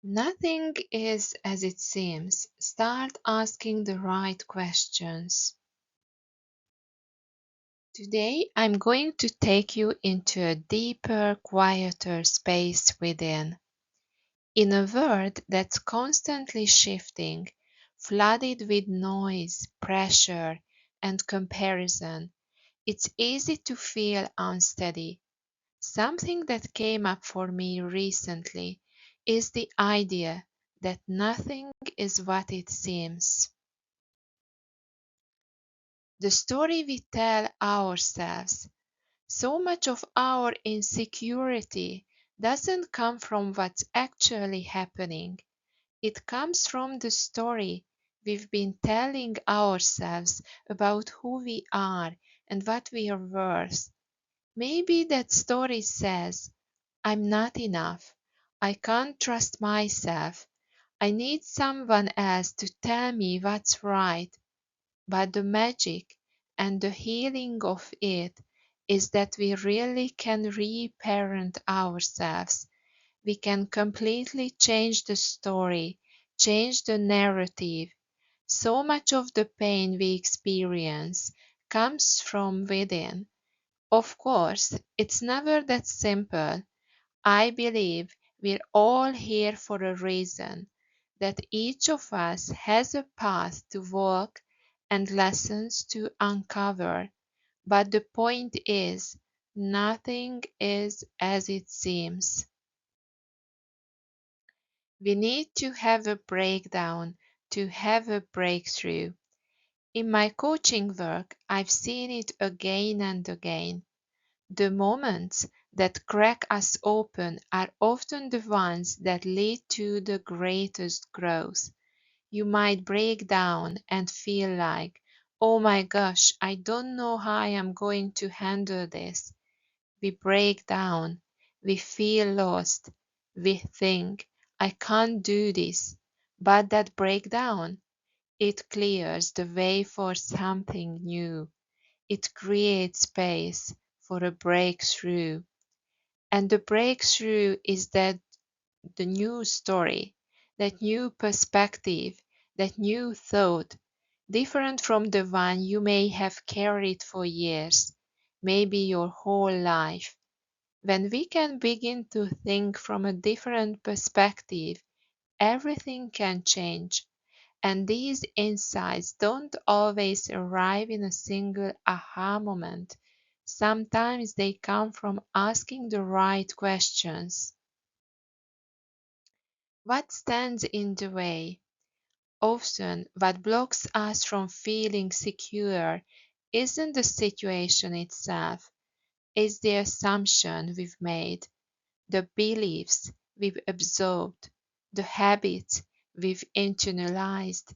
Nothing is as it seems. Start asking the right questions. Today, I'm going to take you into a deeper, quieter space within. In a world that's constantly shifting, flooded with noise, pressure, and comparison, it's easy to feel unsteady. Something that came up for me recently is the idea that nothing is what it seems. The story we tell ourselves, so much of our insecurity doesn't come from what's actually happening. It comes from the story we've been telling ourselves about who we are and what we are worth. Maybe that story says, I'm not enough. I can't trust myself. I need someone else to tell me what's right. But the magic and the healing of it is that we really can reparent ourselves. We can completely change the story, change the narrative. So much of the pain we experience comes from within. Of course, it's never that simple. I believe we're all here for a reason, that each of us has a path to walk and lessons to uncover. But the point is, nothing is as it seems. We need to have a breakdown to have a breakthrough. In my coaching work, I've seen it again and again. The moments that crack us open are often the ones that lead to the greatest growth. You might break down and feel like, oh my gosh, I don't know how I am going to handle this. We break down, we feel lost, we think, I can't do this. But that breakdown, it clears the way for something new. It creates space for a breakthrough. And the breakthrough is that the new story, that new perspective, that new thought, different from the one you may have carried for years, maybe your whole life. When we can begin to think from a different perspective, everything can change. And these insights don't always arrive in a single aha moment. Sometimes they come from asking the right questions. What stands in the way? Often, what blocks us from feeling secure isn't the situation itself, it's the assumption we've made, the beliefs we've absorbed, the habits we've internalized.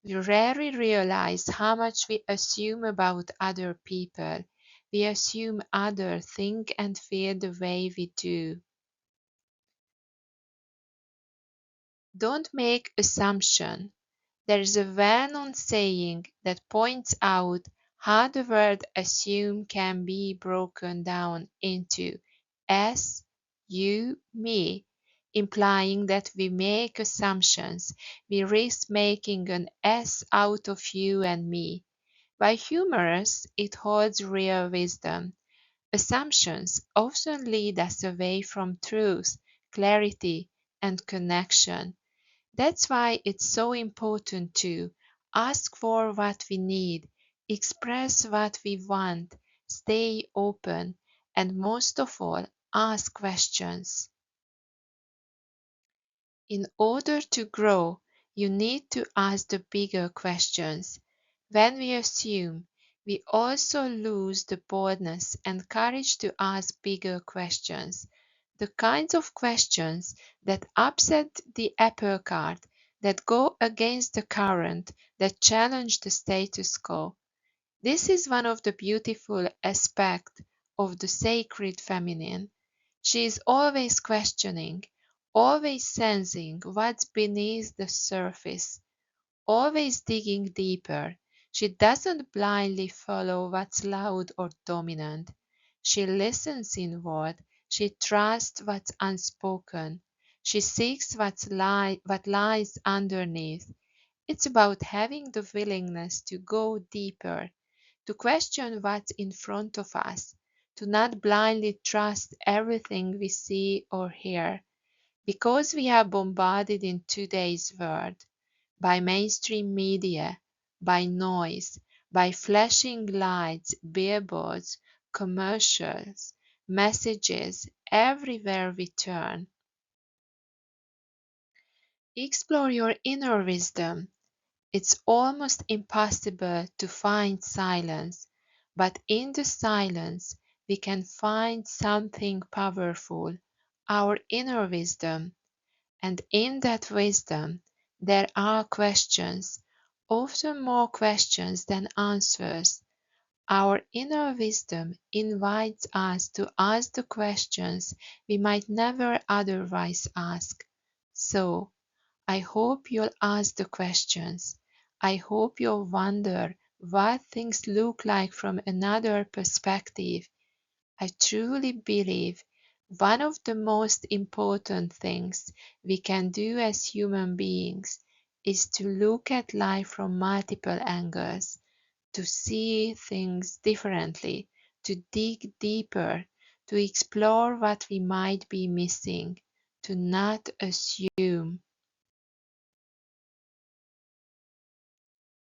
We rarely realize how much we assume about other people. We assume others think and feel the way we do. Don't make assumption. There is a well-known saying that points out how the word assume can be broken down into S, you, me, implying that we make assumptions. We risk making an S out of you and me. While humorous, it holds real wisdom. Assumptions often lead us away from truth, clarity, and connection. That's why it's so important to ask for what we need, express what we want, stay open, and most of all, ask questions. In order to grow, you need to ask the bigger questions. When we assume, we also lose the boldness and courage to ask bigger questions, the kinds of questions that upset the apple cart, that go against the current, that challenge the status quo. This is one of the beautiful aspects of the sacred feminine. She is always questioning, always sensing what's beneath the surface, always digging deeper. She doesn't blindly follow what's loud or dominant. She listens inward. She trusts what's unspoken. She seeks what lies underneath. It's about having the willingness to go deeper, to question what's in front of us, to not blindly trust everything we see or hear, because we are bombarded in today's world by mainstream media, by noise, by flashing lights, billboards, commercials, messages everywhere we turn. Explore your inner wisdom. It's almost impossible to find silence, but in the silence we can find something powerful, our inner wisdom. And in that wisdom there are questions, often more questions than answers. Our inner wisdom invites us to ask the questions we might never otherwise ask. So, I hope you'll ask the questions. I hope you'll wonder what things look like from another perspective. I truly believe one of the most important things we can do as human beings is to look at life from multiple angles, to see things differently, to dig deeper, to explore what we might be missing, to not assume.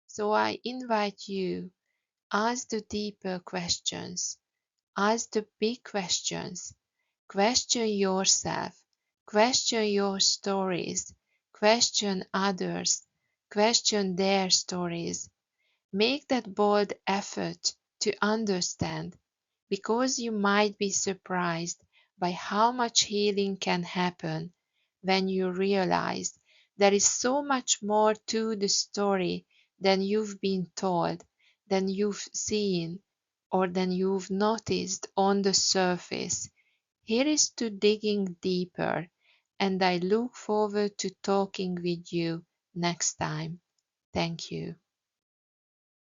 So I invite you, ask the deeper questions, ask the big questions, question yourself, question your stories, question others, question their stories. Make that bold effort to understand, because you might be surprised by how much healing can happen when you realize there is so much more to the story than you've been told, than you've seen, or than you've noticed on the surface. Here is to digging deeper, and I look forward to talking with you next time. Thank you.